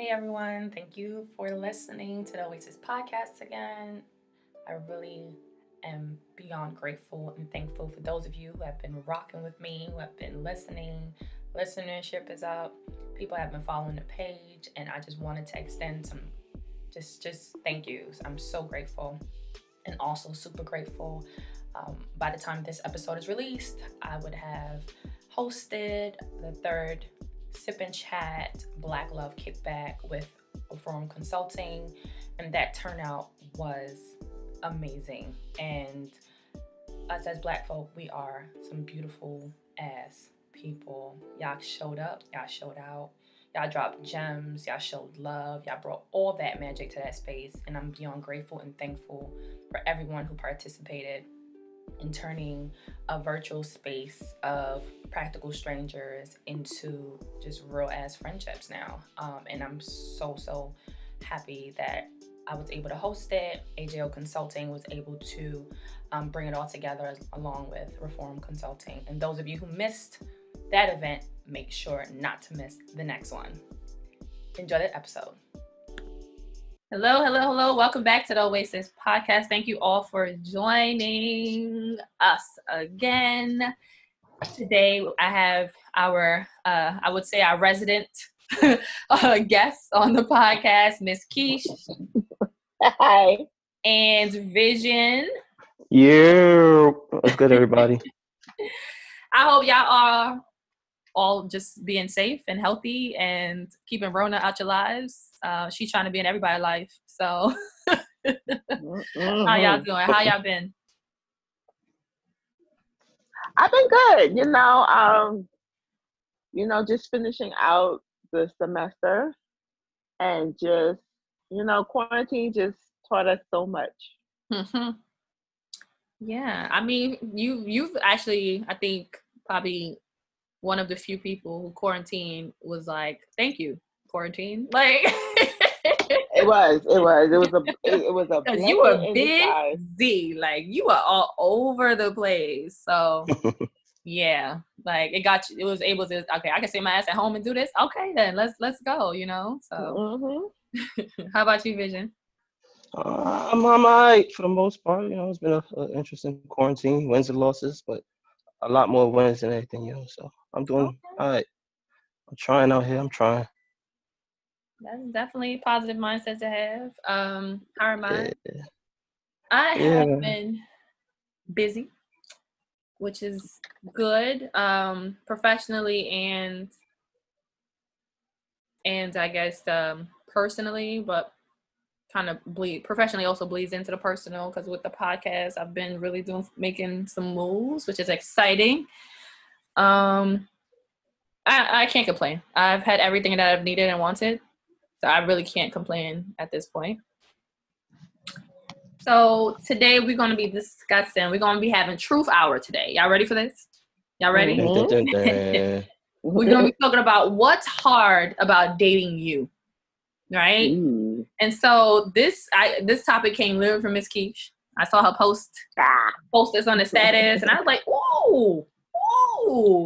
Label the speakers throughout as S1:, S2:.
S1: Hey everyone, thank you for listening to the Oasis podcast again. I really am beyond grateful and thankful for those of you who have been rocking with me, who have been listening. Listenership is up. People have been following the page, and I just wanted to extend some just thank yous. I'm so grateful and also super grateful. By the time this episode is released, I would have hosted the third Sip and Chat Black Love Kickback with Reforum Consulting, and that turnout was amazing. And us as Black folk, we are some beautiful ass people. Y'all showed up, y'all showed out, y'all dropped gems, y'all showed love, y'all brought all that magic to that space, and I'm beyond grateful and thankful for everyone who participated in turning a virtual space of practical strangers into just real ass friendships now. And I'm so happy that I was able to host it. AJO Consulting was able to bring it all together along with Reforum Consulting. And those of you who missed that event, make sure not to miss the next one. Enjoy the episode. Hello. Welcome back to the Oasis podcast. Thank you all for joining us again. Today, I have our, I would say our resident guest on the podcast, Miss Keesh.
S2: Hi.
S1: And Vision.
S3: Yeah. What's good, everybody?
S1: I hope y'all are all just being safe and healthy and keeping Rona out your lives. She's trying to be in everybody's life. So how y'all doing? How y'all been?
S2: I've been good. Just finishing out the semester and just, quarantine just taught us so much.
S1: Mm-hmm. Yeah. I mean, you've actually, I think, probably one of the few people who quarantine was like, thank you, quarantine. Like
S2: it was a
S1: because you were busy, like you were all over the place. So yeah, like it was able to, okay, I can sit my ass at home and do this. Okay, then let's go, so How about you, Vision?
S3: I'm all right for the most part. It's been an interesting quarantine, wins and losses, but a lot more wins than anything, so I'm doing all right. I'm trying out here. I'm trying.
S1: That's definitely a positive mindset to have. How am I?
S3: Yeah.
S1: I have been busy, which is good, professionally and I guess personally, but kind of professionally also bleeds into the personal, because with the podcast I've been really making some moves, which is exciting. I can't complain. I've had everything that I've needed and wanted, so I really can't complain at this point. So today we're going to be we're going to be having Truth Hour today. Y'all ready for this? Y'all ready?
S3: Mm-hmm.
S1: We're going to be talking about what's hard about dating you, right? And so this topic came literally from Miss Keesh. I saw her post this on the status, and I was like, "Ooh,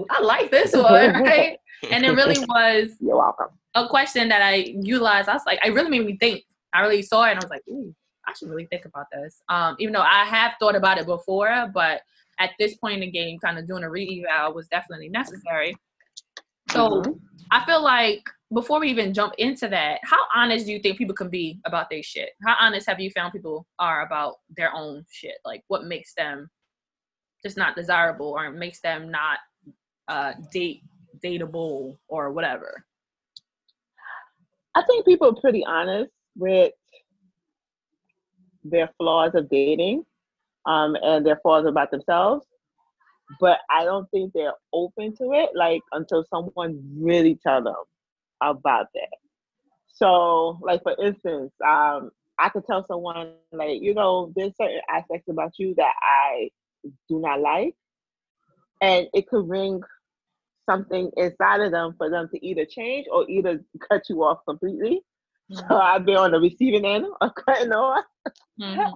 S1: I like this one," right? And it really was
S2: You're welcome.
S1: A question that I utilized. I was like, it really made me think. I really saw it, and I was like, "Ooh, I should really think about this." Even though I have thought about it before, but at this point in the game, kind of doing a re-eval was definitely necessary. So I feel like before we even jump into that, how honest do you think people can be about their shit? How honest have you found people are about their own shit? Like what makes them just not desirable or makes them not dateable or whatever?
S2: I think people are pretty honest with their flaws of dating, and their flaws about themselves. But I don't think they're open to it, like until someone really tell them about that. So, like for instance, I could tell someone like, there's certain aspects about you that I do not like, and it could ring something inside of them for them to either change or either cut you off completely. Mm-hmm. So I've been on the receiving end of cutting off. Mm-hmm.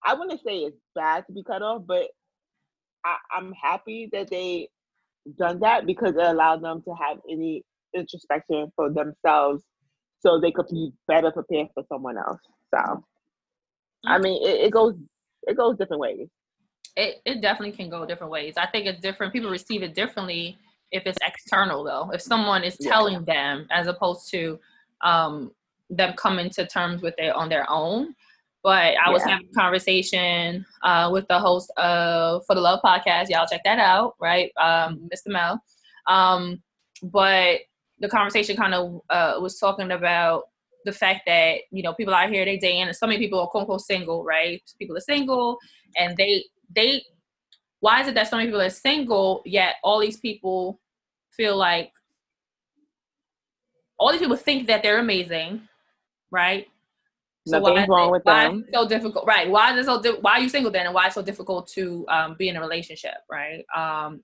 S2: I wouldn't say it's bad to be cut off, but I'm happy that they done that because it allowed them to have any introspection for themselves so they could be better prepared for someone else. So, I mean, it goes different ways.
S1: It definitely can go different ways. I think it's different. People receive it differently if it's external, though. If someone is telling them, as opposed to them coming to terms with it on their own. But I was having a conversation with the host of For the Love podcast. Y'all check that out, right? Mr. Mel. But the conversation kind of was talking about the fact that, you know, people out here, they dating, and so many people are quote unquote single, right? People are single, and they why is it that so many people are single, yet all these people feel like, all these people think that they're amazing, right? So
S2: Nothing's wrong with
S1: why
S2: them.
S1: is it so difficult, right? Why is it so why are you single then, and why is it so difficult to be in a relationship, right?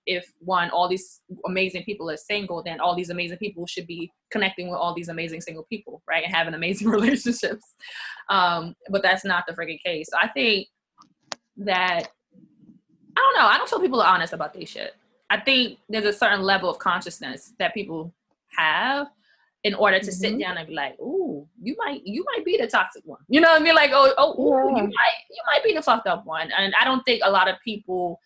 S1: If all these amazing people are single, then all these amazing people should be connecting with all these amazing single people, right? And having amazing relationships. But that's not the freaking case. So I think that, I don't know. I don't feel people are honest about this shit. I think there's a certain level of consciousness that people have in order to sit down and be like, "Ooh, you might be the toxic one." You know what I mean? Like, ooh, you might be the fucked up one. And I don't think a lot of people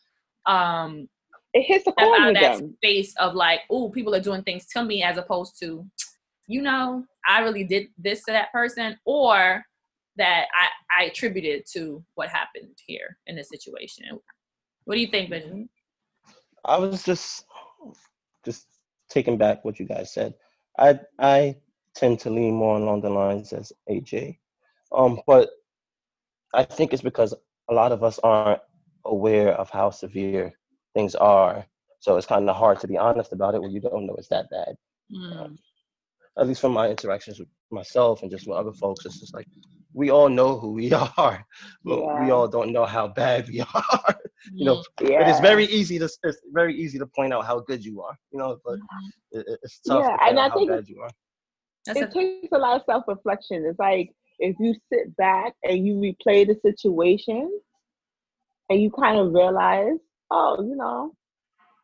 S2: it hits a
S1: step
S2: chord
S1: out of
S2: with
S1: that
S2: them.
S1: space of like, "Ooh, people are doing things to me," as opposed to, you know, I really did this to that person, or that I attributed to what happened here in this situation. What do you think, Vision?
S3: I was just taking back what you guys said. I tend to lean more along the lines as AJ. But I think it's because a lot of us aren't aware of how severe things are. So it's kind of hard to be honest about it when you don't know it's that bad. At least from my interactions with myself and just with other folks, it's just like, we all know who we are, but we all don't know how bad we are. You know, but it's very easy to point out how good you are, you know, but it's tough to point out how bad you are.
S2: It takes a lot of self-reflection. It's like, if you sit back and you replay the situation and you kind of realize, oh, you know,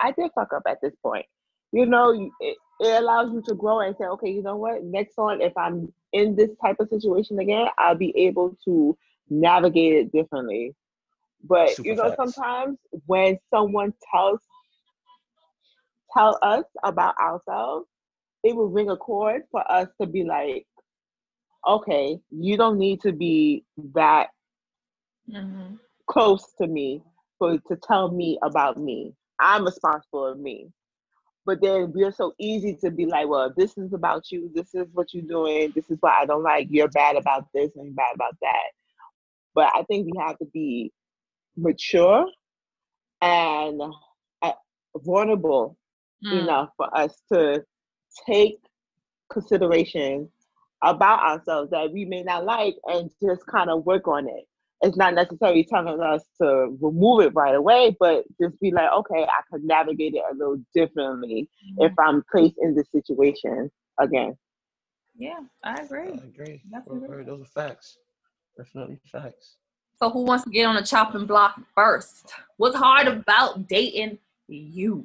S2: I did fuck up at this point. You know, it allows you to grow and say, okay, you know what? Next on, if I'm in this type of situation again, I'll be able to navigate it differently. But
S3: Super
S2: you know,
S3: facts.
S2: sometimes when someone tell us about ourselves, it will ring a chord for us to be like, okay, you don't need to be that close to me to tell me about me. I'm responsible of me. But then we're so easy to be like, well, this is about you. This is what you're doing. This is what I don't like. You're bad about this and bad about that. But I think we have to be mature and vulnerable enough for us to take consideration about ourselves that we may not like and just kind of work on it. It's not necessarily telling us to remove it right away, but just be like, okay, I could navigate it a little differently if I'm placed in this situation again.
S1: Yeah, I agree.
S3: Those are facts. Definitely facts.
S1: So who wants to get on the chopping block first? What's hard about dating you?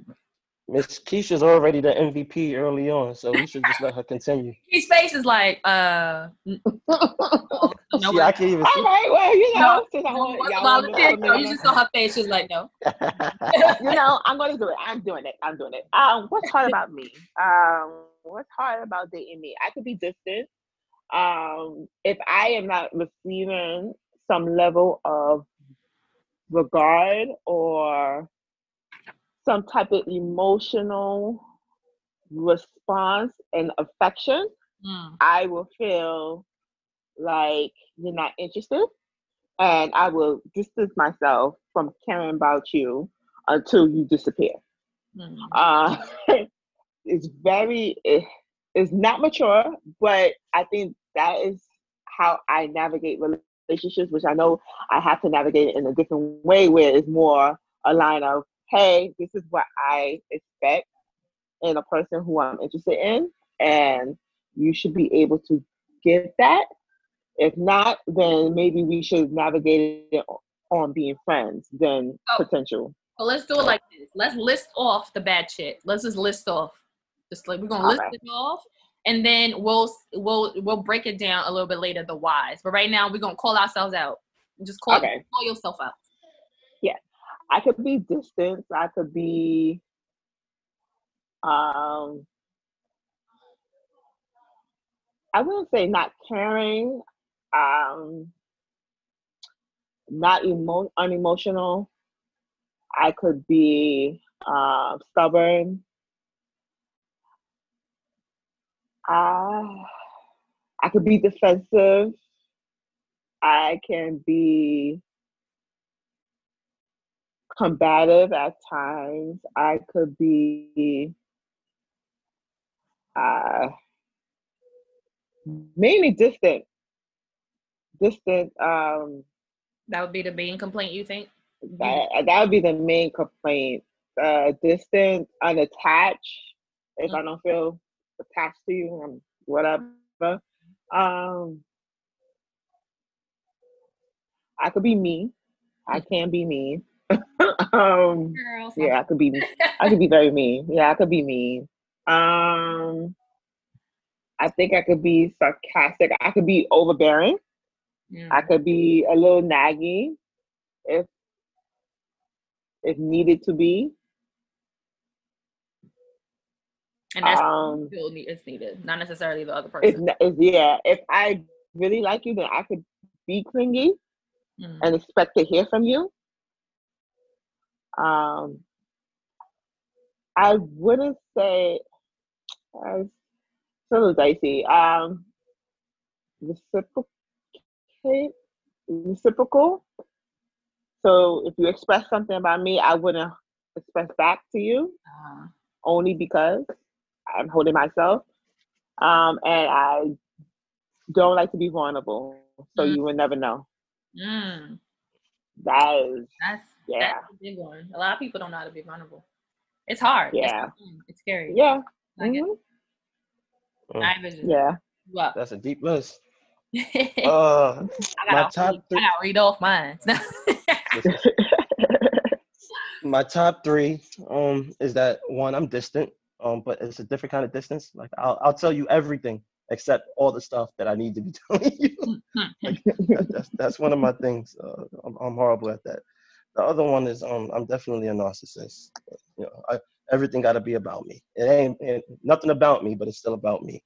S3: Miss Keisha's already the MVP early on, so we should just let her continue.
S1: His face is like,
S3: no, see, I can't even see.
S2: All right, well, you know,
S1: you just saw her face. She's like, no.
S2: You know, I'm going to do it. I'm doing it. What's hard about me? What's hard about dating me? I could be distant. If I am not receiving some level of regard or some type of emotional response and affection, I will feel like you're not interested, and I will distance myself from caring about you until you disappear. It's not mature, but I think that is how I navigate relationships, which I know I have to navigate it in a different way, where it's more a line of, hey, this is what I expect in a person who I'm interested in, and you should be able to give that. If not, then maybe we should navigate it on being friends than potential.
S1: So let's do it like this. Let's list off the bad shit. Let's just list off Just like we're gonna list
S2: Okay.
S1: it off, and then we'll break it down a little bit later, the whys. But right now we're gonna call ourselves out. Just call yourself out.
S2: Yeah. I could be distant. I could be I wouldn't say not caring, not unemotional. I could be stubborn. I could be defensive. I can be combative at times. I could be mainly distant. Distant.
S1: That would be the main complaint, you think?
S2: That would be the main complaint. Distant, unattached. If I don't feel attached to you, whatever. I could be mean. I can be mean. Yeah, I could be. I could be very mean. Yeah, I could be mean. I think I could be sarcastic. I could be overbearing. I could be a little naggy if needed to be.
S1: And that's it's needed, not necessarily the other person.
S2: If I really like you, then I could be clingy and expect to hear from you. I wouldn't say it's a little dicey. Reciprocal. So if you express something about me, I wouldn't express back to you, only because I'm holding myself. And I don't like to be vulnerable, so you would never know. That's a
S1: big one. A lot of people don't know how to be vulnerable. It's hard.
S2: Yeah.
S1: It's scary.
S2: Yeah.
S3: Yeah.
S1: What?
S3: That's a deep list.
S1: I gotta read off mine.
S3: My top three is that one, I'm distant, but it's a different kind of distance. Like I'll tell you everything except all the stuff that I need to be telling you. Like, that's one of my things. I'm horrible at that. The other one is I'm definitely a narcissist. You know, everything got to be about me. It ain't nothing about me, but it's still about me.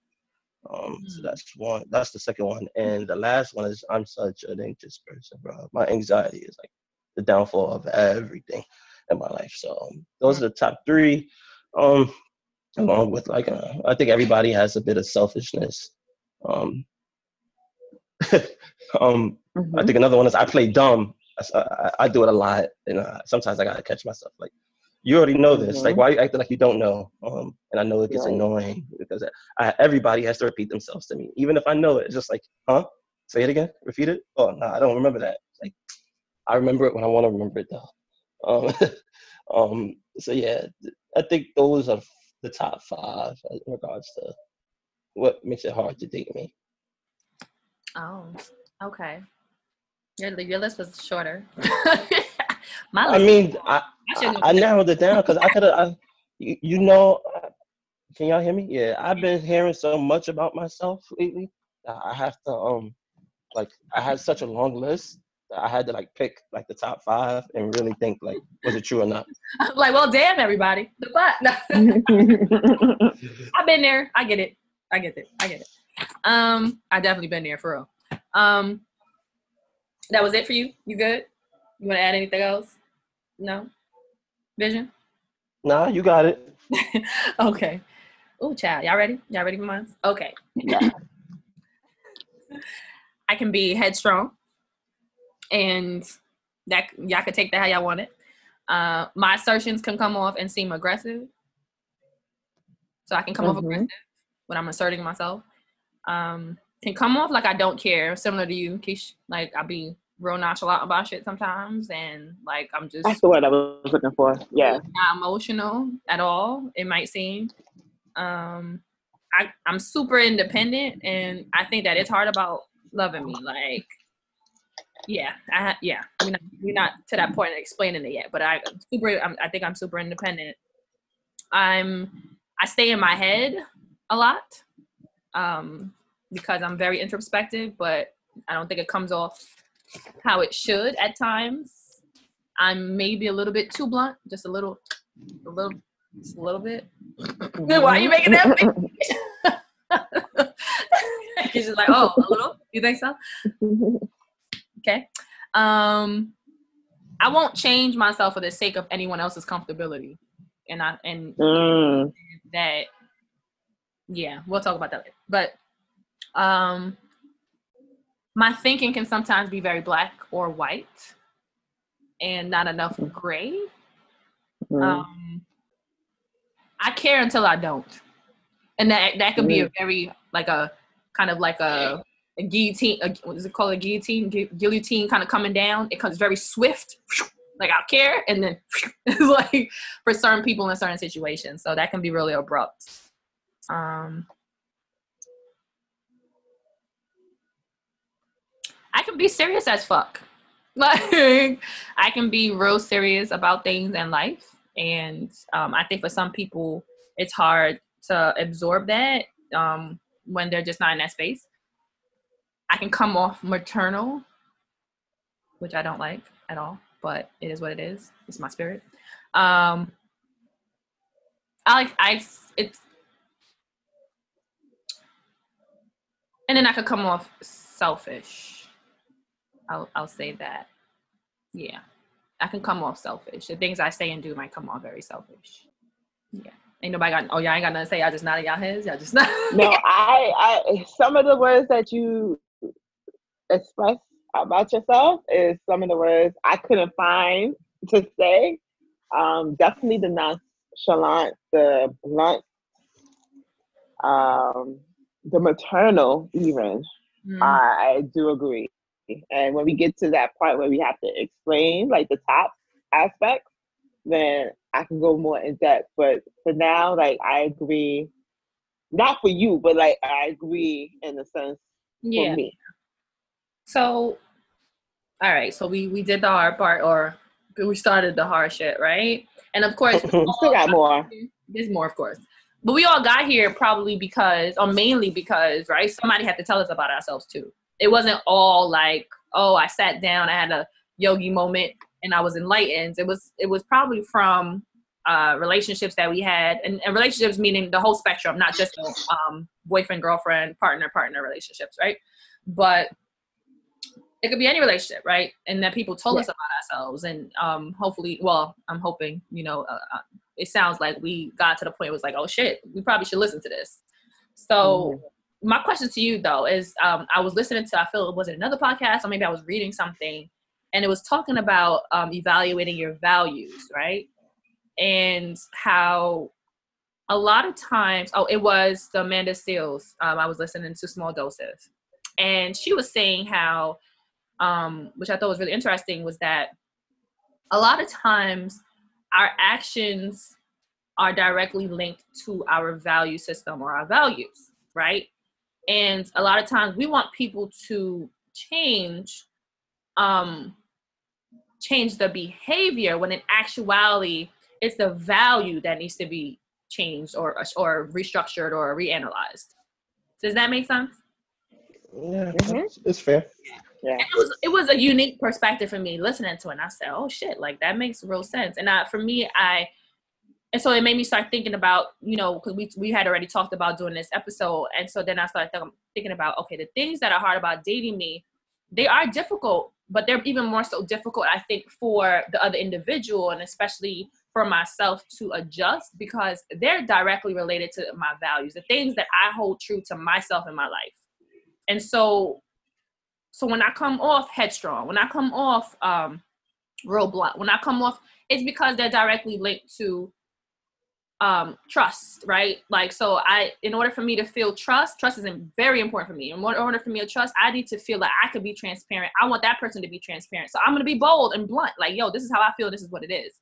S3: So that's one. That's the second one, and the last one is I'm such an anxious person, bro. My anxiety is like the downfall of everything in my life. So those are the top three. Along with like I think everybody has a bit of selfishness. I think another one is I play dumb. I do it a lot, and sometimes I gotta catch myself. Like, you already know this. Like, why are you acting like you don't know? And I know it gets annoying because everybody has to repeat themselves to me, even if I know it. It's just like, huh? Say it again. Repeat it. Oh no, I don't remember that. Like, I remember it when I want to remember it though. So yeah, I think those are the top 5 in regards to what makes it hard to date me.
S1: Oh, okay. Your list was shorter.
S3: I mean, I narrowed it down because I could have, you know, can y'all hear me? Yeah, I've been hearing so much about myself lately. I have to, like, I had such a long list that I had to, like, pick, like, the top 5 and really think, like, was it true or not?
S1: I'm like, well, damn, everybody. The fuck? No. I've been there. I get it. I get it. I definitely been there for real. That was it for you? You good? You want to add anything else? No? Vision?
S3: Nah, you got it.
S1: Okay. Oh, child. Y'all ready? Y'all ready for mine? Okay.
S2: Yeah.
S1: I can be headstrong. And that y'all can take that how y'all want it. My assertions can come off and seem aggressive. So I can come off aggressive when I'm asserting myself. Can come off like I don't care, similar to you, Keesh. Like, I'll be real nonchalant about shit sometimes, and like I'm just—
S2: that's the word I was looking for. Yeah.
S1: Not emotional at all, it might seem. I'm super independent, and I think that it's hard about loving me. Like, yeah, we're not to that point of explaining it yet, but I think I'm super independent. I I stay in my head a lot because I'm very introspective, but I don't think it comes off how it should at times. I'm maybe a little bit too blunt, just a little bit. Why are you making that face? She's just like, oh, a little? You think so? Okay. I won't change myself for the sake of anyone else's comfortability. And that, yeah, we'll talk about that later. But my thinking can sometimes be very black or white and not enough gray. I care until I don't. And that can be a very, like a, kind of like a guillotine, what is it called? A guillotine kind of coming down. It comes very swift. Like I care. And then like for certain people in certain situations. So that can be really abrupt. I can be serious as fuck. Like I can be real serious about things in life. And I think for some people, it's hard to absorb that when they're just not in that space. I can come off maternal, which I don't like at all, but it is what it is. It's my spirit. And then I could come off selfish. I'll say that. Yeah. I can come off selfish. The things I say and do might come off very selfish. Yeah. Ain't nobody got, y'all ain't got nothing to say. Y'all just nodding y'all heads. Y'all just not.
S2: No, I some of the words that you express about yourself is some of the words I couldn't find to say. Definitely the nonchalant, the blunt, the maternal even. I do agree. And when we get to that part where we have to explain like the top aspects, then I can go more in depth. But for now, like I agree, not for you, but like I agree in the sense for me.
S1: So, all right. So we did the hard part, or we started the hard shit, right? And of course,
S2: we still got more.
S1: There's more, of course. But we all got here probably because, or mainly because, right? Somebody had to tell us about ourselves too. It wasn't all like, oh, I sat down, I had a yogi moment, and I was enlightened. It was probably from relationships that we had, and relationships meaning the whole spectrum, not just boyfriend, girlfriend, partner relationships, right? But it could be any relationship, right? And that people told us about ourselves, and hopefully, well, I'm hoping, it sounds like we got to the point where it was like, oh shit, we probably should listen to this. So my question to you though is, I was listening to, I feel it was another podcast, or maybe I was reading something, and it was talking about evaluating your values, right? And how a lot of times, it was the Amanda Seals. I was listening to Small Doses, and she was saying how, which I thought was really interesting, was that a lot of times our actions are directly linked to our value system or our values, right? And a lot of times we want people to change the behavior, when in actuality, it's the value that needs to be changed or restructured or reanalyzed. Does that make sense?
S3: Yeah, it's fair.
S2: Yeah.
S1: It was a unique perspective for me listening to it. And I said, oh shit, like that makes real sense. And for me, and so it made me start thinking about, because we had already talked about doing this episode. And so then I started thinking about, okay, the things that are hard about dating me, they are difficult, but they're even more so difficult, I think, for the other individual, and especially for myself to adjust, because they're directly related to my values, the things that I hold true to myself in my life. And so when I come off headstrong, when I come off real blunt, when I come off, it's because they're directly linked to trust, right? Like, so in order for me to feel trust is very important for me. In order for me to trust, I need to feel like I could be transparent. I want that person to be transparent. So I'm going to be bold and blunt. Like, yo, this is how I feel. This is what it is.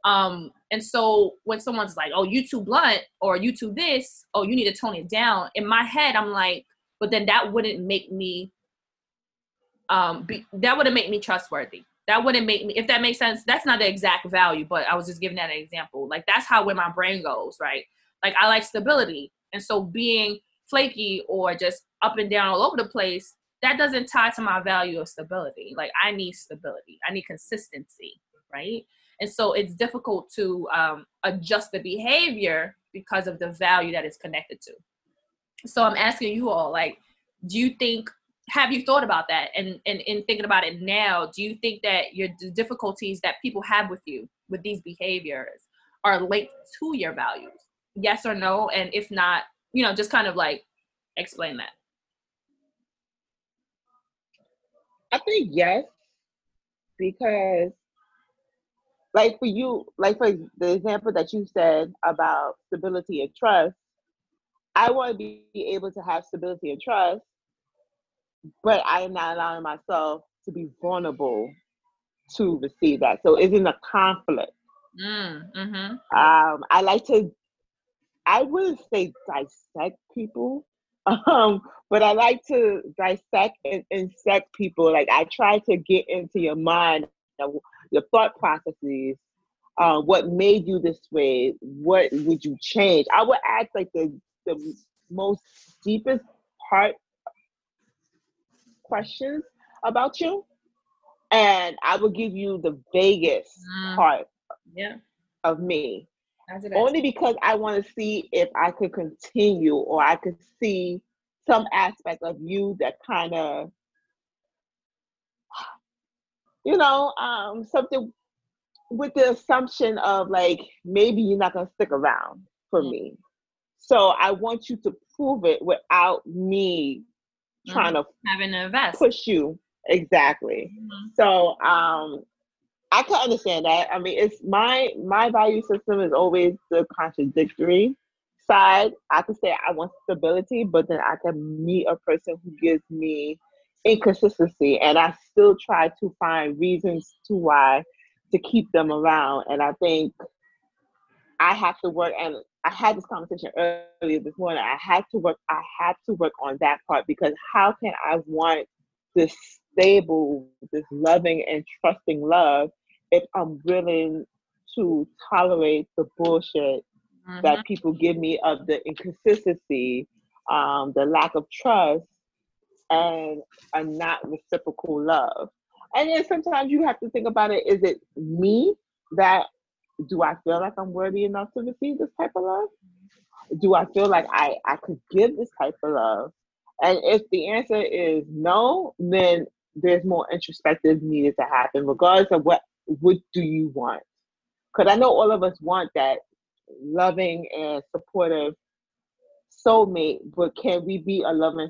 S1: And so when someone's like, oh, you too blunt, or you too this, oh, you need to tone it down. In my head, I'm like, but then that wouldn't make me, trustworthy. That wouldn't make me, if that makes sense. That's not the exact value, but I was just giving that an example. Like, that's how, where my brain goes, right? Like, I like stability. And so being flaky or just up and down all over the place, that doesn't tie to my value of stability. Like, I need stability. I need consistency, right? And so it's difficult to adjust the behavior because of the value that it's connected to. So I'm asking you all, like, have you thought about that? And in thinking about it now, do you think that the difficulties that people have with you, with these behaviors, are linked to your values? Yes or no? And if not, just kind of like explain that.
S2: I think yes, because like for you, like for the example that you said about stability and trust, I want to be able to have stability and trust, but I am not allowing myself to be vulnerable to receive that. So it's in a conflict.
S1: Mm-hmm.
S2: I like to, I wouldn't say dissect people, but I like to dissect and insect people. Like, I try to get into your mind, your thought processes. What made you this way? What would you change? I would ask like the most deepest part questions about you, and I will give you the vaguest part of me. Only because I want to see if I could continue, or I could see some aspect of you that kind of, something with the assumption of like, maybe you're not going to stick around for me. So I want you to prove it without me trying to
S1: having to invest.
S2: Push you. Exactly. So I can understand that. I mean, it's my value system is always the contradictory side. I could say I want stability, but then I can meet a person who gives me inconsistency, and I still try to find reasons to keep them around. And I think I have to work, and I had this conversation earlier this morning. I had to work on that part, because how can I want this stable, this loving and trusting love if I'm willing to tolerate the bullshit that people give me of the inconsistency, the lack of trust, and a not reciprocal love. And then sometimes you have to think about it. Is it me that, do I feel like I'm worthy enough to receive this type of love? Do I feel like I could give this type of love? And if the answer is no, then there's more introspective needed to happen, regardless of what do you want? Because I know all of us want that loving and supportive soulmate, but can we be a loving,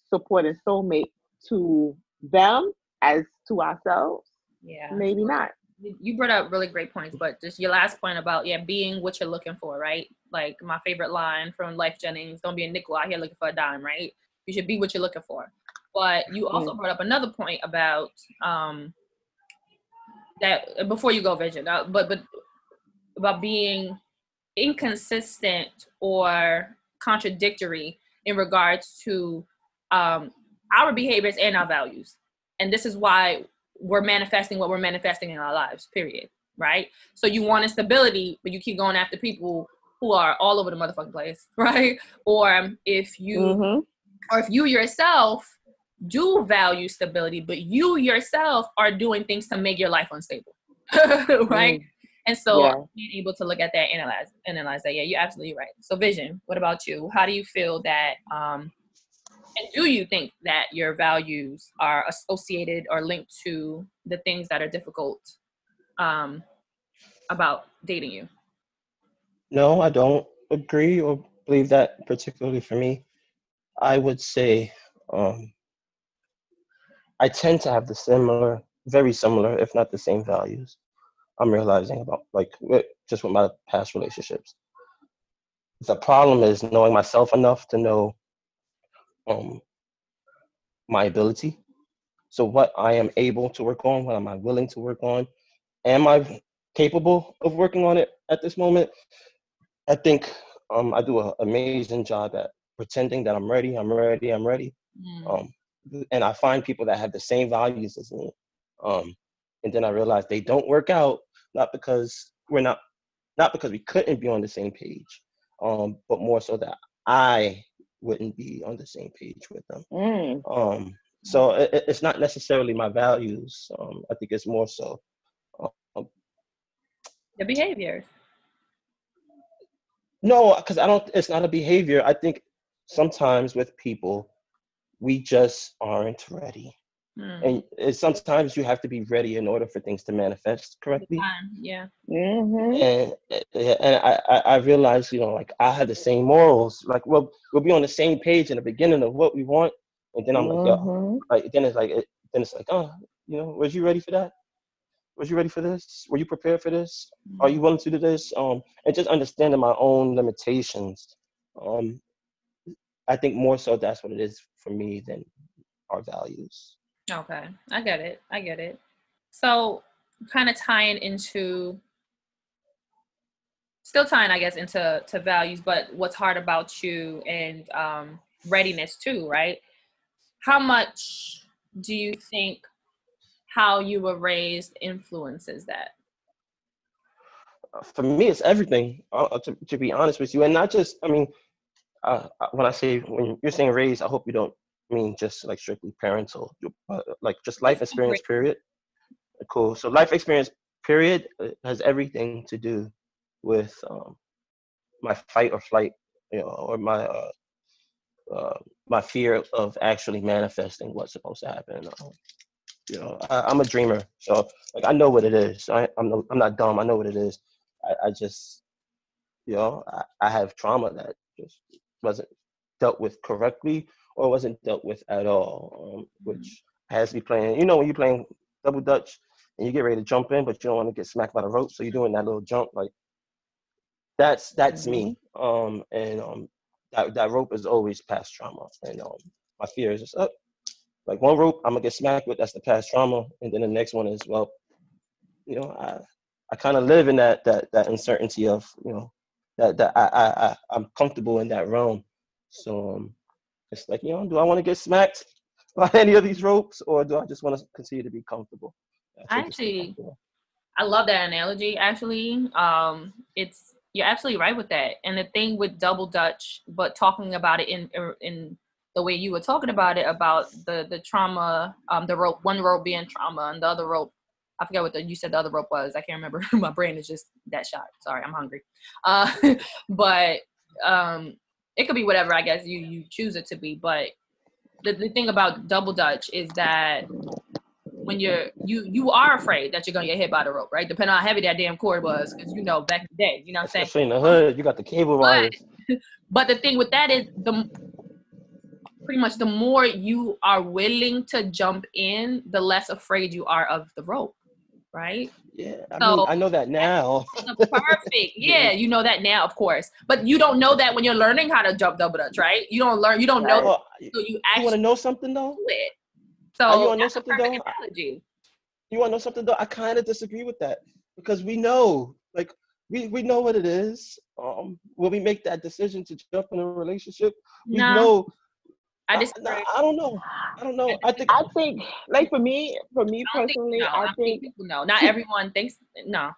S2: supportive soulmate to them as to ourselves?
S1: Yeah.
S2: Maybe not.
S1: You brought up really great points, but just your last point about being what you're looking for, right? Like my favorite line from Life Jennings: "Don't be a nickel out here looking for a dime," right? You should be what you're looking for. But you also brought up another point about that before you go, Vision, but about being inconsistent or contradictory in regards to our behaviors and our values. And this is why we're manifesting what we're manifesting in our lives, period. Right? So you want stability, but you keep going after people who are all over the motherfucking place, right? Or if you yourself do value stability, but you yourself are doing things to make your life unstable, right? And so being able to look at that, analyze that. Yeah, you're absolutely right. So Vision, what about you? How do you feel that, and do you think that your values are associated or linked to the things that are difficult about dating you?
S3: No, I don't agree or believe that, particularly for me. I would say I tend to have very similar, if not the same values. I'm realizing about just with my past relationships. The problem is knowing myself enough to know my ability. So what I am able to work on, what am I willing to work on? Am I capable of working on it at this moment? I think I do an amazing job at pretending that I'm ready. And I find people that have the same values as me. And then I realize they don't work out, not because we couldn't be on the same page, but more so that I wouldn't be on the same page with them. So it's not necessarily my values. I think it's more so
S1: the behaviors.
S3: No, because I don't. It's not a behavior. I think sometimes with people, we just aren't ready, and sometimes you have to be ready in order for things to manifest correctly.
S1: Yeah.
S3: And I realize, like I have the same morals. Like we'll be on the same page in the beginning of what we want, and then I'm like, yo, like then it's like, oh, was you ready for that? Was you ready for this? Were you prepared for this? Are you willing to do this? And just understanding my own limitations. I think more so that's what it is for me than our values.
S1: Okay, I get it. So, kind of still tying, I guess, into values, but what's hard about you and readiness too, right? How much do you think how you were raised influences that?
S3: For me, it's everything. To be honest with you, and not just. I mean, when you're saying raised, I hope you don't mean just like strictly parental, like just life experience. Period. Cool. So life experience. Period has everything to do with my fight or flight, or my fear of actually manifesting what's supposed to happen. I'm a dreamer, so like I know what it is. I'm not dumb. I know what it is. I just, I have trauma that just wasn't dealt with correctly or wasn't dealt with at all, which has me playing. When you're playing double dutch and you get ready to jump in, but you don't want to get smacked by the rope, so you're doing that little jump. Like that's me. That rope is always past trauma, and my fear is just up. Like one rope, I'm gonna get smacked with. That's the past trauma, and then the next one is I kind of live in that uncertainty of that I'm comfortable in that realm. So it's like do I want to get smacked by any of these ropes, or do I just want to continue to be comfortable?
S1: I love that analogy. Actually, you're absolutely right with that. And the thing with double dutch, but talking about it in the way you were talking about it, about the trauma, the rope, one rope being trauma, and the other rope, I forget what you said the other rope was. I can't remember. My brain is just that shot. Sorry, I'm hungry. But it could be whatever, I guess you choose it to be. But the thing about double dutch is that when you are afraid that you're gonna get hit by the rope, right? Depending on how heavy that damn cord was, because back in the day, you know what I'm saying?
S3: Especially in the hood, you got the cable wires.
S1: But the thing with that is pretty much the more you are willing to jump in, the less afraid you are of the rope, right?
S3: Yeah, I know that now.
S1: Perfect. Yeah, you know that now, of course. But you don't know that when you're learning how to jump double dutch, right? You don't know.
S3: Well,
S1: so you actually
S3: want to know something though?
S1: Do it. So
S3: you want to know something though? You want to know something though? I kind of disagree with that because we know, like, we know what it is. When we make that decision to jump in a relationship, we know.
S1: I
S3: don't know. I think,
S2: like for me personally, I think
S1: people know. Not everyone thinks. No,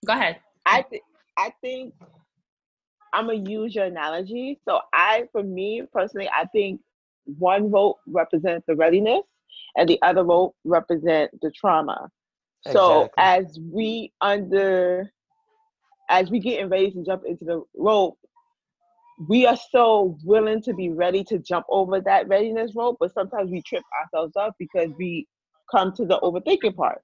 S1: go ahead.
S2: I think I'm gonna use your analogy. So for me personally, I think one rope represents the readiness, and the other rope represent the trauma.
S3: Exactly.
S2: So as we getting ready to jump into the rope, we are so willing to be ready to jump over that readiness rope, but sometimes we trip ourselves up because we come to the overthinking part.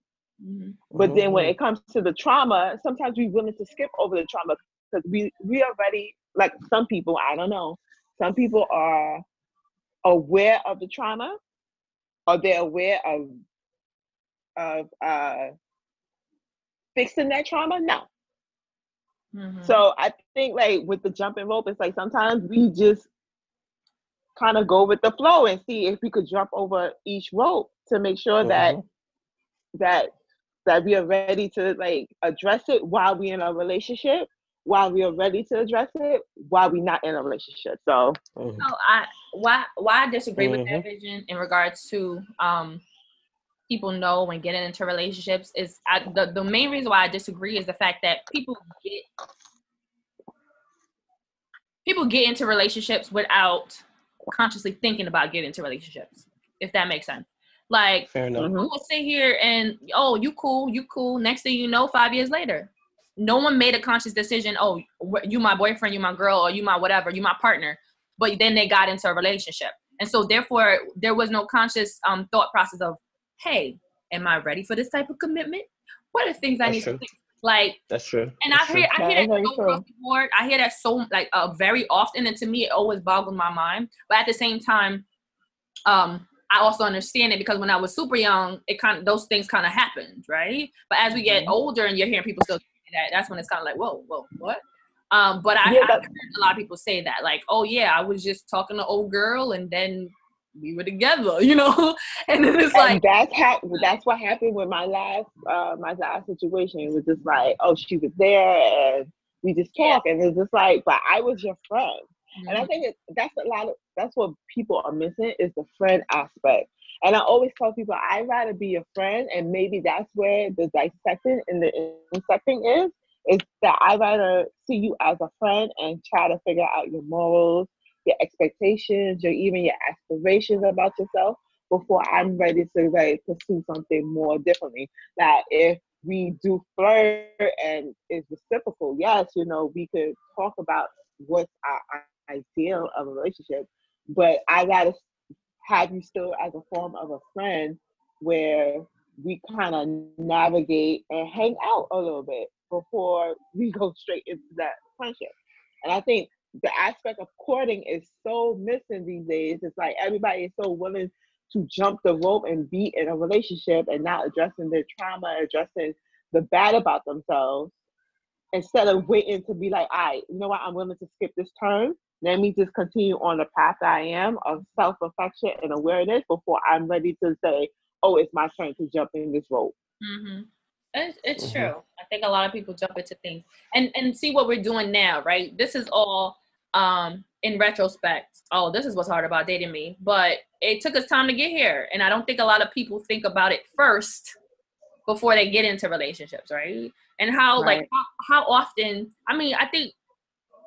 S2: But then when it comes to the trauma, sometimes we're willing to skip over the trauma because we are ready. Like some people, I don't know, some people are aware of the trauma, or they're aware of fixing that trauma. No. So I think like with the jumping rope, it's like sometimes we just kind of go with the flow and see if we could jump over each rope to make sure that we are ready to like address it while we're in a relationship, while we are ready to address it while we're not in a relationship. So
S1: why I disagree with that vision in regards to people know when getting into relationships is the main reason why I disagree is the fact that people get people get into relationships without consciously thinking about getting into relationships, if that makes sense. Like,
S3: Fair enough.
S1: we'll sit here and, oh, you cool. Next thing you know, 5 years later, no one made a conscious decision, oh, you my boyfriend, you my girl, or you my whatever, you my partner. But then they got into a relationship. And so therefore, there was no conscious thought process of, hey, am I ready for this type of commitment? What are things I need to think? Like,
S3: that's true.
S1: And
S3: That's
S1: I hear that so across
S2: true.
S1: the board. I hear that so very often, and to me, it always boggles my mind. But at the same time, I also understand it because when I was super young, those things kind of happened, right? But as we get older, and you're hearing people still say that, that's when it's kind of like, whoa, what? But I heard a lot of people say that, like, oh yeah, I was just talking to old girl, and then we were together, you know. And then it's like,
S2: that's what happened with my last situation. It was just like, oh, she was there and we just talked, and it's just like, but I was your friend. And I think that's what people are missing, is the friend aspect. And I always tell people, I'd rather be a friend, and maybe that's where the dissecting and the intersecting is that I'd rather see you as a friend and try to figure out your morals, your expectations, your aspirations about yourself before I'm ready to pursue something more differently. That if we do flirt and it's reciprocal, yes, we could talk about what's our ideal of a relationship, but I gotta have you still as a form of a friend where we kind of navigate and hang out a little bit before we go straight into that friendship. And I think the aspect of courting is so missing these days. It's like everybody is so willing to jump the rope and be in a relationship and not addressing their trauma, addressing the bad about themselves, instead of waiting to be like, all right, you know what, I'm willing to skip this turn. Let me just continue on the path I am of self-reflection and awareness before I'm ready to say, oh, it's my turn to jump in this rope.
S1: Mm-hmm. It's true. I think a lot of people jump into things and see what we're doing now, right? This is all in retrospect. Oh, this is what's hard about dating me. But it took us time to get here. And I don't think a lot of people think about it first before they get into relationships, right? And how often, I mean, I think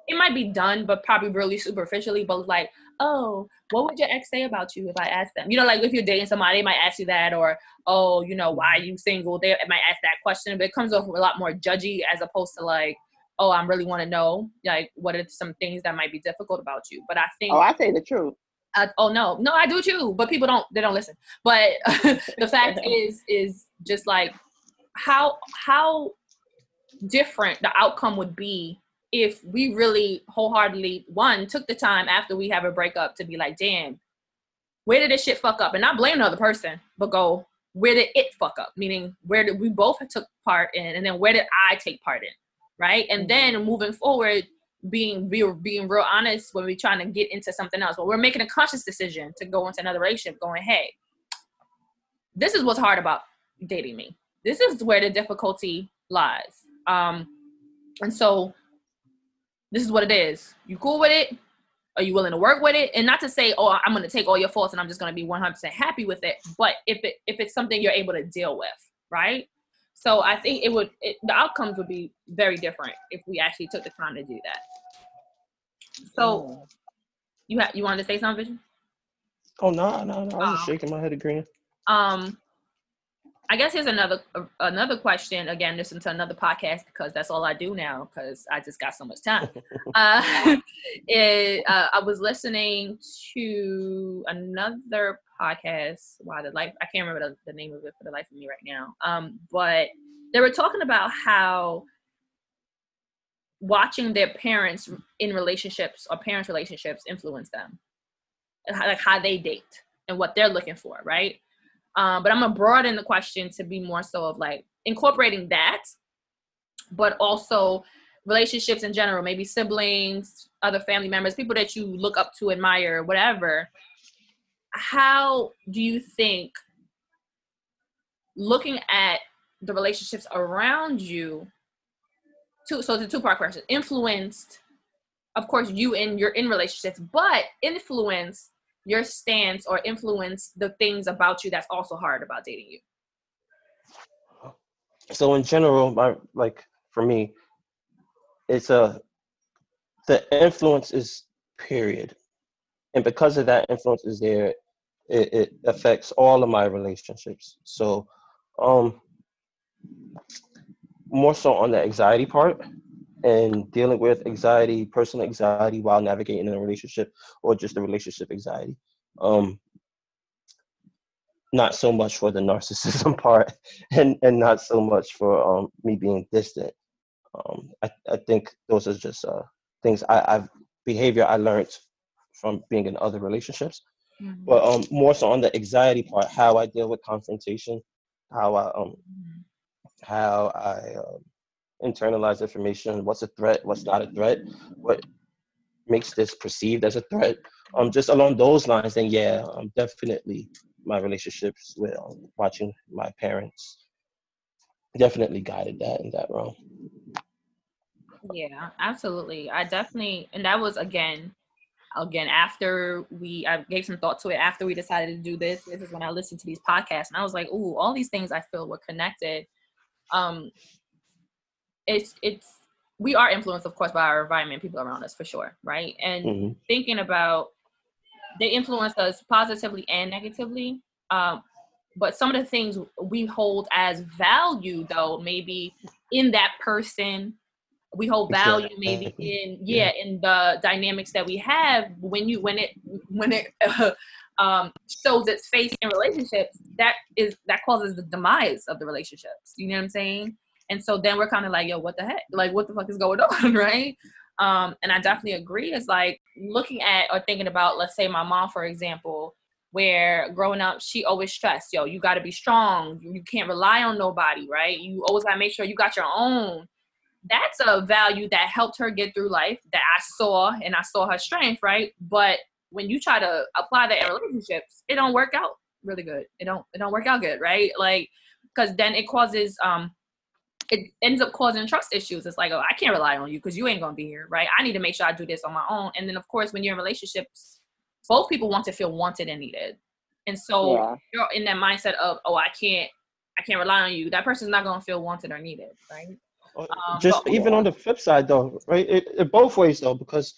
S1: it might be done, but probably really superficially, but like, oh, what would your ex say about you if I asked them? You know, like if you're dating somebody, they might ask you that, or, oh, why are you single? They might ask that question, but it comes off a lot more judgy as opposed to like, oh, I really want to know, like, what are some things that might be difficult about you? But I think...
S2: Oh, I say the truth.
S1: No, I do too, but people don't listen. But the fact is just like how different the outcome would be if we really wholeheartedly, one, took the time after we have a breakup to be like, damn, where did this shit fuck up? And not blame the other person, but go, where did it fuck up? Meaning, where did we both took part in, and then where did I take part in, right? And then moving forward, being real honest when we're trying to get into something else. But we're making a conscious decision to go into another relationship going, hey, this is what's hard about dating me. This is where the difficulty lies. And so this is what it is. You cool with it? Are you willing to work with it? And not to say, oh, I'm going to take all your faults and I'm just going to be 100% happy with it. But if it's something you're able to deal with, right? So I think the outcomes would be very different if we actually took the time to do that. So you wanted to say something, Vision?
S3: Oh, no. I was just shaking my head agreeing.
S1: I guess here's another question. Again, listen to another podcast because that's all I do now because I just got so much time. I was listening to another podcast. I can't remember the name of it for the life of me right now. But they were talking about how watching their parents in relationships or parents' relationships influence them, and how they date and what they're looking for, right? But I'm going to broaden the question to be more so of like incorporating that, but also relationships in general, maybe siblings, other family members, people that you look up to, admire, whatever. How do you think looking at the relationships around you, so it's a two-part question, influenced, of course, you're in relationships, but influence your stance or influence the things about you that's also hard about dating you?
S3: So in general, for me, it's the influence is period. And because of that influence is there, it affects all of my relationships. So more so on the anxiety part and dealing with anxiety, personal anxiety while navigating in a relationship or just the relationship anxiety. Not so much for the narcissism part and not so much for me being distant. I think those are just things I've behavior I learned from being in other relationships.
S1: Mm-hmm.
S3: But more so on the anxiety part, how I deal with confrontation, how I internalize information, what's a threat, what's not a threat, what makes this perceived as a threat. Just along those lines, then yeah, definitely my relationships with watching my parents definitely guided that in that realm.
S1: Yeah, absolutely. I definitely, and that was again after I gave some thought to it after we decided to do this. This is when I listened to these podcasts, and I was like, "Ooh, all these things I feel were connected." It's we are influenced, of course, by our environment, people around us, for sure, right? And thinking about, they influence us positively and negatively. But some of the things we hold as value, though, maybe in that person, we hold value maybe in in the dynamics that we have. When it shows its face in relationships, that causes the demise of the relationships. You know what I'm saying? And so then we're kind of like, yo, what the heck? Like, what the fuck is going on, right? And I definitely agree. It's like looking at or thinking about, let's say my mom, for example, where growing up, she always stressed, yo, you got to be strong. You can't rely on nobody, right? You always got to make sure you got your own. That's a value that helped her get through life, that I saw, and I saw her strength, right? But when you try to apply that in relationships, it don't work out really good. It don't work out good, right? Like, because then it causes it ends up causing trust issues. It's like, oh, I can't rely on you because you ain't gonna be here, right? I need to make sure I do this on my own. And then of course, when you're in relationships, both people want to feel wanted and needed. And so you're in that mindset of, oh, I can't rely on you. That person's not gonna feel wanted or needed, right?
S3: Just even on the flip side, though, right? It both ways, though, because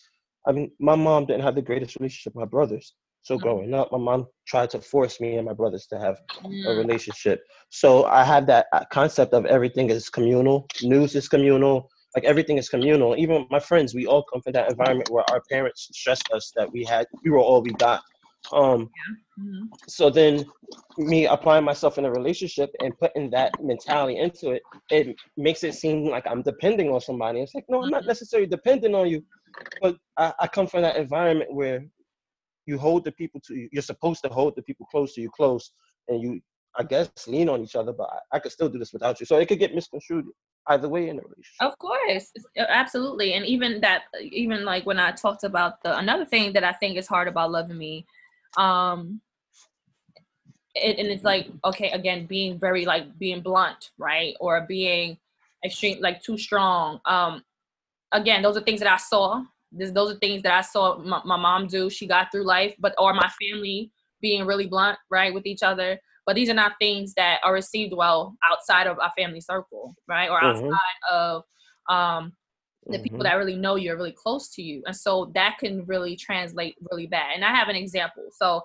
S3: I mean, my mom didn't have the greatest relationship with my brothers. So growing up, my mom tried to force me and my brothers to have a relationship. So I had that concept of everything is communal. News is communal. Like everything is communal. Even my friends, we all come from that environment where our parents stressed us that we were all we got. So then me applying myself in a relationship and putting that mentality into it, it makes it seem like I'm depending on somebody. It's like, no, I'm not necessarily depending on you, but I come from that environment where you hold the people to you. You're supposed to hold the people close to you close, and you, I guess, lean on each other, but I could still do this without you. So it could get misconstrued either way in a relationship.
S1: Of course, absolutely. And even like when I talked about another thing that I think is hard about loving me, and it's like, okay, again, being very being blunt, right? Or being extreme, like too strong. Again, those are things that I saw. Those are things that I saw my mom do. She got through life, or my family being really blunt, right, with each other. But these are not things that are received well outside of our family circle, right? Or outside of the people that really know you, are really close to you. And so that can really translate really bad. And I have an example. So,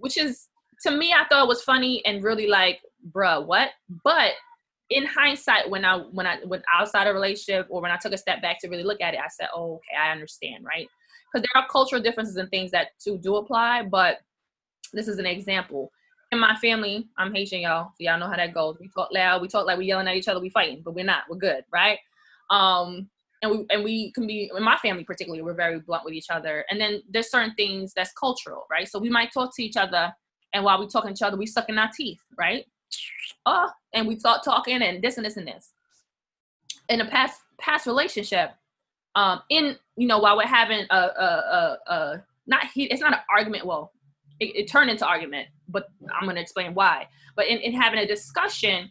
S1: which is, to me, I thought it was funny and really like, bruh, what? But in hindsight, when outside a relationship, or when I took a step back to really look at it, I said, oh, okay, I understand, right? Because there are cultural differences and things that too do apply, but this is an example. In my family, I'm Haitian, y'all, so y'all know how that goes. We talk loud, we talk like we yelling at each other, we fighting, but we're not, we're good, right? And we can be, in my family particularly, we're very blunt with each other. And then there's certain things that's cultural, right? So we might talk to each other, and while we talking to each other, we sucking our teeth, right? And we talking and this and this and this. In a past relationship, while we're having it's not an argument. Well, it turned into argument, but I'm going to explain why. But in having a discussion,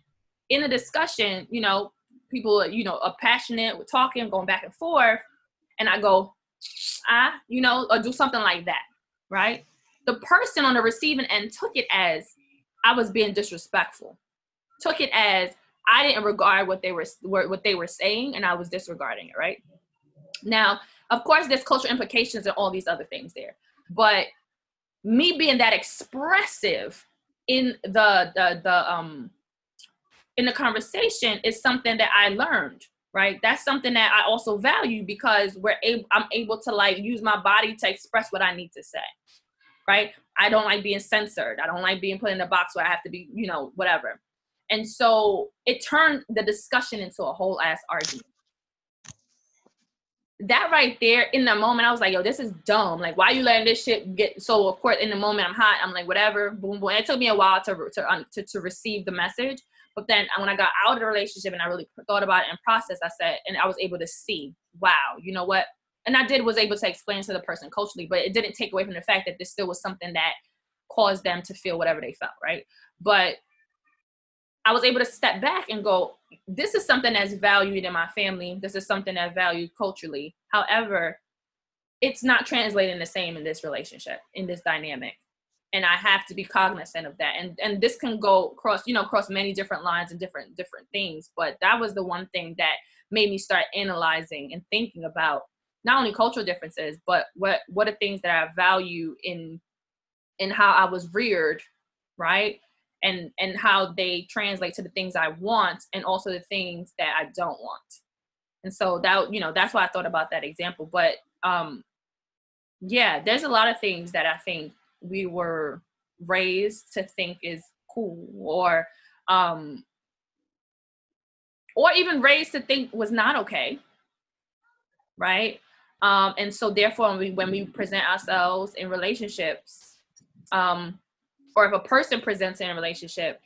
S1: people, are passionate, we're talking, going back and forth, and I go, or do something like that, right? The person on the receiving end took it as I was being disrespectful. Took it as I didn't regard what they were saying, and I was disregarding it, right? Now, Of course, there's cultural implications and all these other things there. But me being that expressive in the conversation is something that I learned, right? That's something that I also value because I'm able to like use my body to express what I need to say, right? I don't like being censored. I don't like being put in a box where I have to be, whatever. And so it turned the discussion into a whole ass argument. That right there, in the moment, I was like, yo, this is dumb. Like, why are you letting this shit get... So, of course, in the moment, I'm hot. I'm like, whatever, boom, boom. And it took me a while to receive the message. But then when I got out of the relationship and I really thought about it and processed, I said, and I was able to see, wow, you know what? And was able to explain to the person culturally, but it didn't take away from the fact that there still was something that caused them to feel whatever they felt, right? But I was able to step back and go, this is something that's valued in my family. This is something that's valued culturally. However, it's not translating the same in this relationship, in this dynamic. And I have to be cognizant of that. And this can go across many different lines and different things. But that was the one thing that made me start analyzing and thinking about not only cultural differences, but what are things that I value in how I was reared, right? And how they translate to the things I want and also the things that I don't want. And so that, that's why I thought about that example. But yeah, there's a lot of things that I think we were raised to think is cool or even raised to think was not okay. Right. And so therefore when we present ourselves in relationships, or if a person presents in a relationship,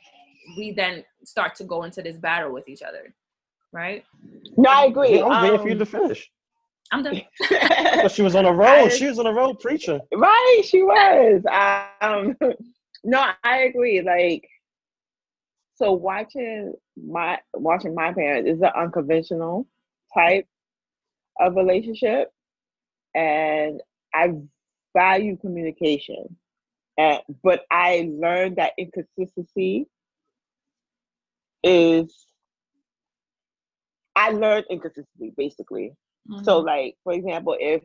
S1: we then start to go into this battle with each other, right?
S2: No, I agree.
S3: Yeah, I was waiting for you to finish.
S1: I'm done.
S3: But she was on a roll. She was on a roll preaching.
S2: Right, she was. No, I agree. Like, so watching my parents is an unconventional type of relationship, and I value communication. But I learned that inconsistency basically. Mm-hmm. So like, for example, if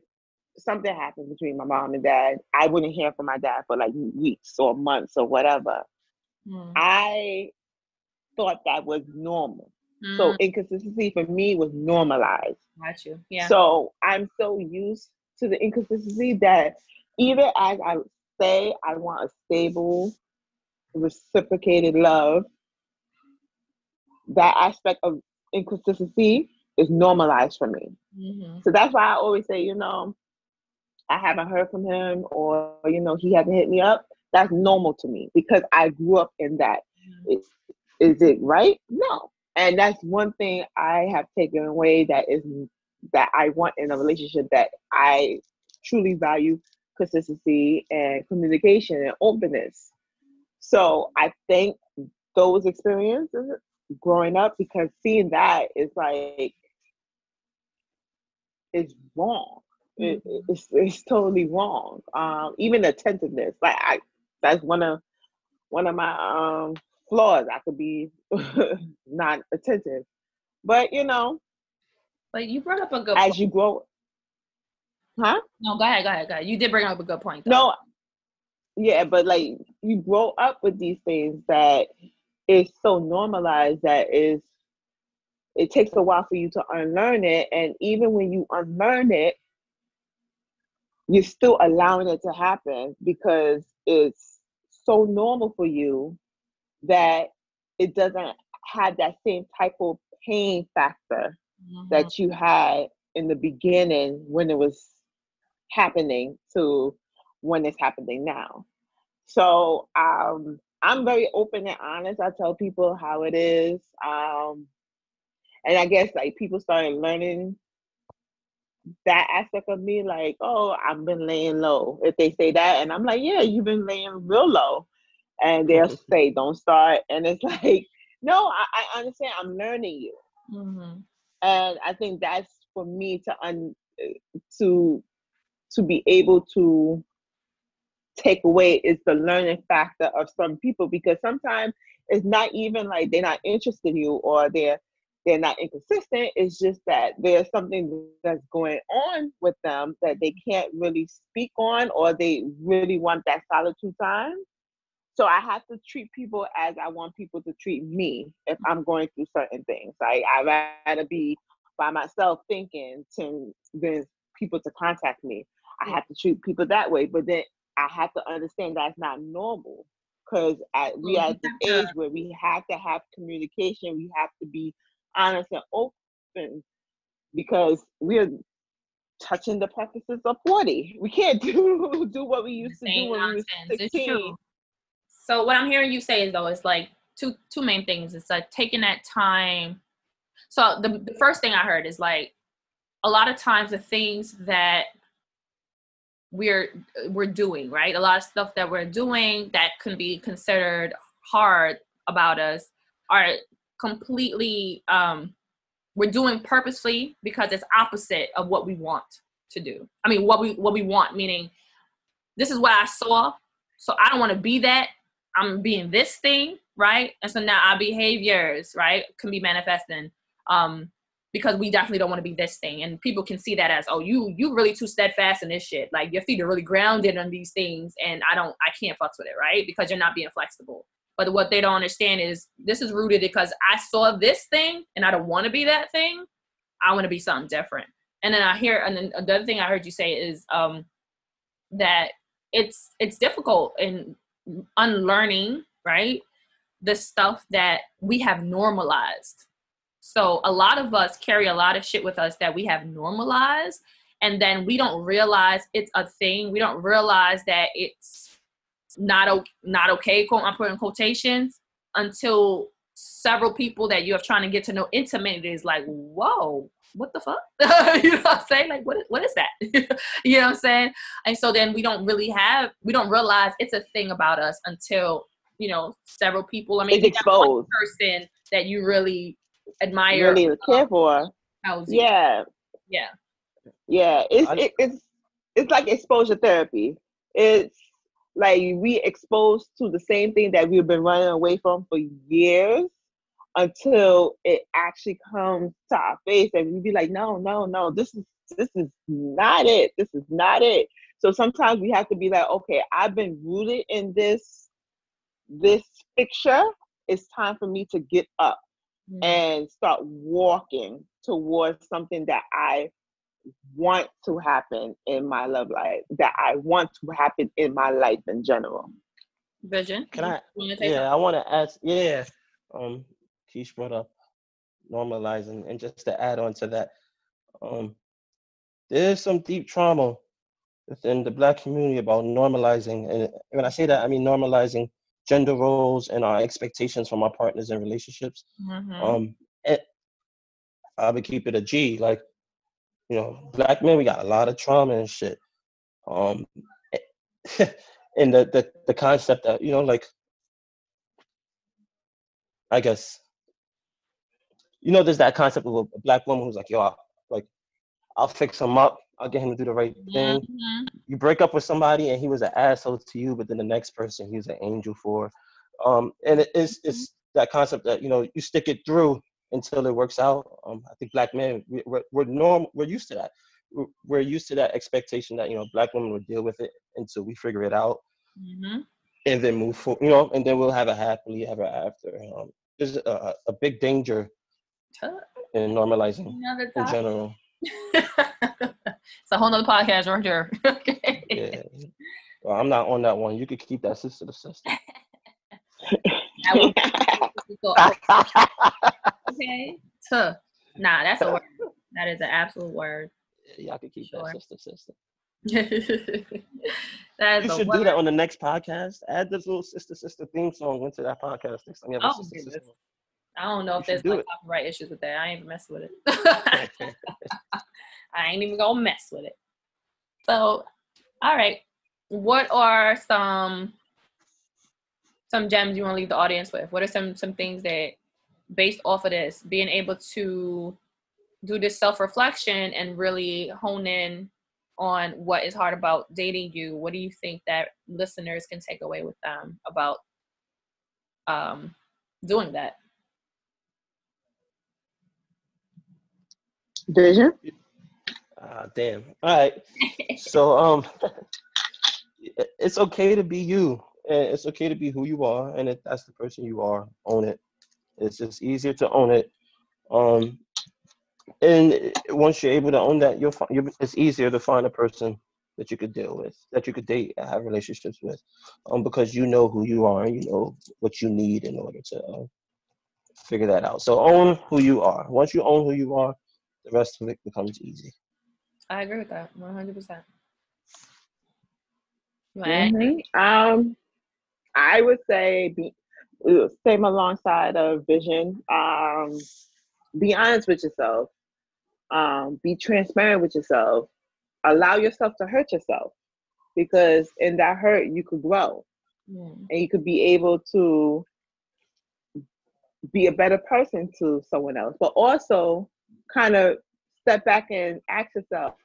S2: something happened between my mom and dad, I wouldn't hear from my dad for like weeks or months or whatever. Mm. I thought that was normal. Mm. So inconsistency for me was normalized.
S1: Got you. Yeah.
S2: So I'm so used to the inconsistency that even as I say I want a stable, reciprocated love, that aspect of inconsistency is normalized for me. Mm-hmm. So that's why I always say, I haven't heard from him or, he hasn't hit me up. That's normal to me because I grew up in that. Mm-hmm. Is it right? No. And that's one thing I have taken away that I want in a relationship, that I truly value consistency and communication and openness. So I think those experiences growing up, because seeing that is like, it's wrong. Mm-hmm. It's totally wrong. Even attentiveness, like that's one of my flaws. I could be not attentive, but
S1: But you brought up a good
S2: as
S1: point.
S2: You grow, huh?
S1: No, go ahead. You did bring up a good point, though.
S2: No, yeah, but like you grow up with these things that is so normalized that it takes a while for you to unlearn it, and even when you unlearn it, you're still allowing it to happen because it's so normal for you that it doesn't have that same type of pain factor mm-hmm. that you had in the beginning when it was happening to when it's happening now. So I'm very open and honest. I tell people how it is. And I guess like people started learning that aspect of me, like, oh, I've been laying low. If they say that, and I'm like, yeah, you've been laying real low. And they'll say, don't start. And it's like, no, I understand. I'm learning you. Mm-hmm. And I think that's for me to be able to take away is the learning factor of some people, because sometimes it's not even like they're not interested in you or they're they're not inconsistent. It's just that there's something that's going on with them that they can't really speak on, or they really want that solitude time. So I have to treat people as I want people to treat me if I'm going through certain things. Like I'd rather be by myself thinking than people to contact me. I have to treat people that way, but then I have to understand that's not normal, because we at this age where we have to have communication. We have to be honest and open, because we're touching the precipice of 40. We can't do what we used to do when we were 16.
S1: It's true. So what I'm hearing you say is, though, is like two main things. It's like taking that time. So the first thing I heard is like, a lot of times the things that we're doing, right? A lot of stuff that we're doing that can be considered hard about us are completely we're doing purposely because it's opposite of what we want to do. I mean, what we want, meaning this is what I saw, so I don't want to be that. I'm being this thing, right? And so now our behaviors, right, can be manifesting because we definitely don't want to be this thing. And people can see that as, oh, you really too steadfast in this shit. Like your feet are really grounded on these things, and I can't fuck with it, right? Because you're not being flexible. But what they don't understand is this is rooted because I saw this thing and I don't want to be that thing. I want to be something different. And then the other thing I heard you say is that it's difficult in unlearning, right, the stuff that we have normalized. So a lot of us carry a lot of shit with us that we have normalized, and then we don't realize it's a thing. We don't realize that it's not okay, quote, I'm putting quotations, until several people that you are trying to get to know intimately is like, whoa, what the fuck? You know what I'm saying? Like, what is that? You know what I'm saying? And so then we don't realize it's a thing about us until, several people, I mean,
S2: it's exposed.
S1: One person that you really admire,
S2: really care for. Yeah. It's like exposure therapy. It's like we exposed to the same thing that we've been running away from for years, until it actually comes to our face, and we be like, no, this is not it. This is not it. So sometimes we have to be like, okay, I've been rooted in this picture. It's time for me to get up and start walking towards something that I want to happen in my love life, that I want to happen in my life in general.
S1: Vision.
S3: Can I? I want to ask. Yeah. Keesh brought up normalizing, and just to add on to that, there's some deep trauma within the Black community about normalizing, and when I say that, I mean normalizing gender roles and our expectations from our partners in relationships. And I would keep it a G, like, Black men, we got a lot of trauma and shit. And the concept that, like, I guess, there's that concept of a Black woman who's like, yo, I'll fix him up. I'll get him to do the right thing. You break up with somebody and he was an asshole to you, but then the next person he's an angel for. And it's that concept that, you stick it through until it works out. I think Black men, we're used to that. We're used to that expectation that, Black women will deal with it until we figure it out, and then move forward, and then we'll have a happily ever after. There's a big danger in normalizing in general.
S1: It's a whole nother podcast right there. Okay.
S3: Yeah. Well, I'm not on that one. You could keep that sister to sister.
S1: Okay. Nah, that's a word. That is an absolute word.
S3: Yeah, y'all could keep that sister.
S1: That is
S3: you should do that on the next podcast. Add this little sister theme song into that podcast next time you have a sister.
S1: I don't know if there's like copyright issues with that. I ain't even messing with it. I ain't even gonna mess with it. So, all right. What are some gems you want to leave the audience with? What are some things that, based off of this, being able to do this self-reflection and really hone in on what is hard about dating you, what do you think that listeners can take away with them about doing that?
S2: Vision.
S3: Damn. All right. So it's okay to be you, and it's okay to be who you are, and if that's the person you are, own it. It's just easier to own it. And once you're able to own that, it's easier to find a person that you could deal with, that you could date, have relationships with, because you know who you are and you know what you need in order to figure that out. So own who you are. Once you own who you are, the rest of it becomes easy.
S1: I agree with that 100%.
S2: I would say same alongside of vision. Be honest with yourself. Be transparent with yourself. Allow yourself to hurt yourself, because in that hurt you could grow, and you could be able to be a better person to someone else. But also kind of step back and ask yourself,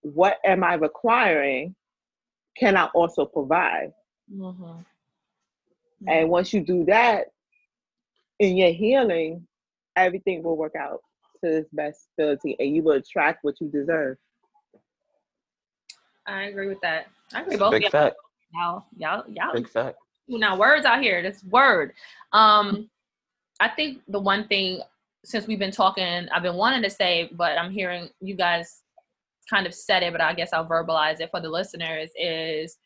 S2: what am I requiring? Can I also provide? Mm-hmm. And once you do that in your healing, everything will work out to its best ability, and you will attract what you deserve.
S1: I agree with that. I agree both.
S3: Big fact.
S1: Y'all.
S3: Big fact.
S1: Now words out here. This word. I think the one thing, since we've been talking, I've been wanting to say, but I'm hearing you guys kind of said it, but I guess I'll verbalize it for the listeners, is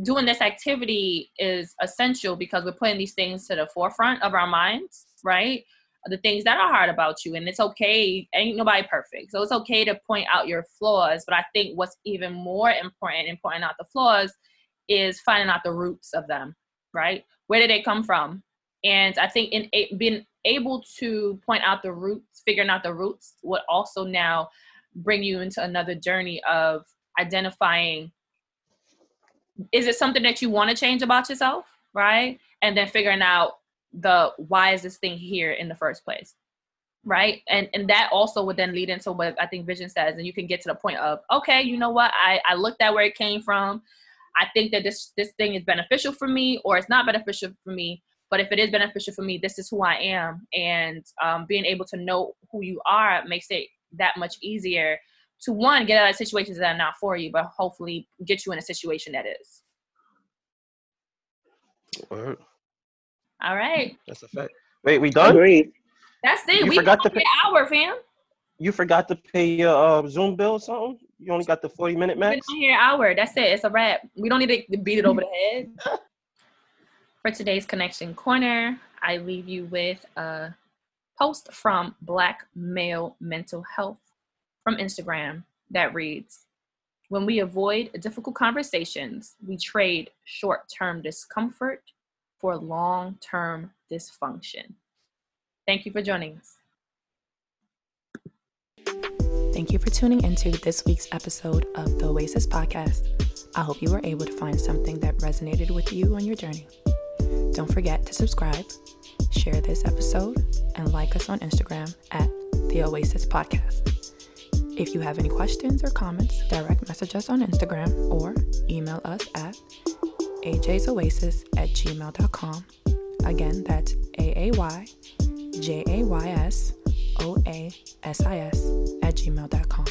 S1: doing this activity is essential because we're putting these things to the forefront of our minds, right? The things that are hard about you. And it's okay. Ain't nobody perfect. So it's okay to point out your flaws. But I think what's even more important in pointing out the flaws is finding out the roots of them, right? Where did they come from? And I think being able to point out the roots, figuring out the roots, would also now bring you into another journey of identifying, is it something that you want to change about yourself, right? And then figuring out why is this thing here in the first place, right? And that also would then lead into what I think Vision says, and you can get to the point of, okay, you know what? I looked at where it came from. I think that this thing is beneficial for me, or it's not beneficial for me. But if it is beneficial for me, this is who I am. And being able to know who you are makes it that much easier to, one, get out of situations that are not for you, but hopefully get you in a situation that is.
S3: Word.
S1: All right.
S3: That's a fact. Wait, we done?
S2: Agreed.
S1: That's it.
S3: You
S1: We
S3: forgot
S1: got
S3: to pay
S1: an hour, fam.
S3: You forgot to pay your Zoom bill or something? You only got the 40-minute max?
S1: We've been here an hour. That's it. It's a wrap. We don't need to beat it over the head. For today's Connection Corner, I leave you with a post from Black Male Mental Health from Instagram that reads, "When we avoid difficult conversations, we trade short-term discomfort for long-term dysfunction." Thank you for joining us. Thank you for tuning into this week's episode of the Oasis podcast. I hope you were able to find something that resonated with you on your journey. Don't forget to subscribe, share this episode, and like us on Instagram at the Oasis podcast. If you have any questions or comments, direct message us on Instagram or email us at ajaysoasis@gmail.com. Again, that's AAYJAYSOASIS@gmail.com.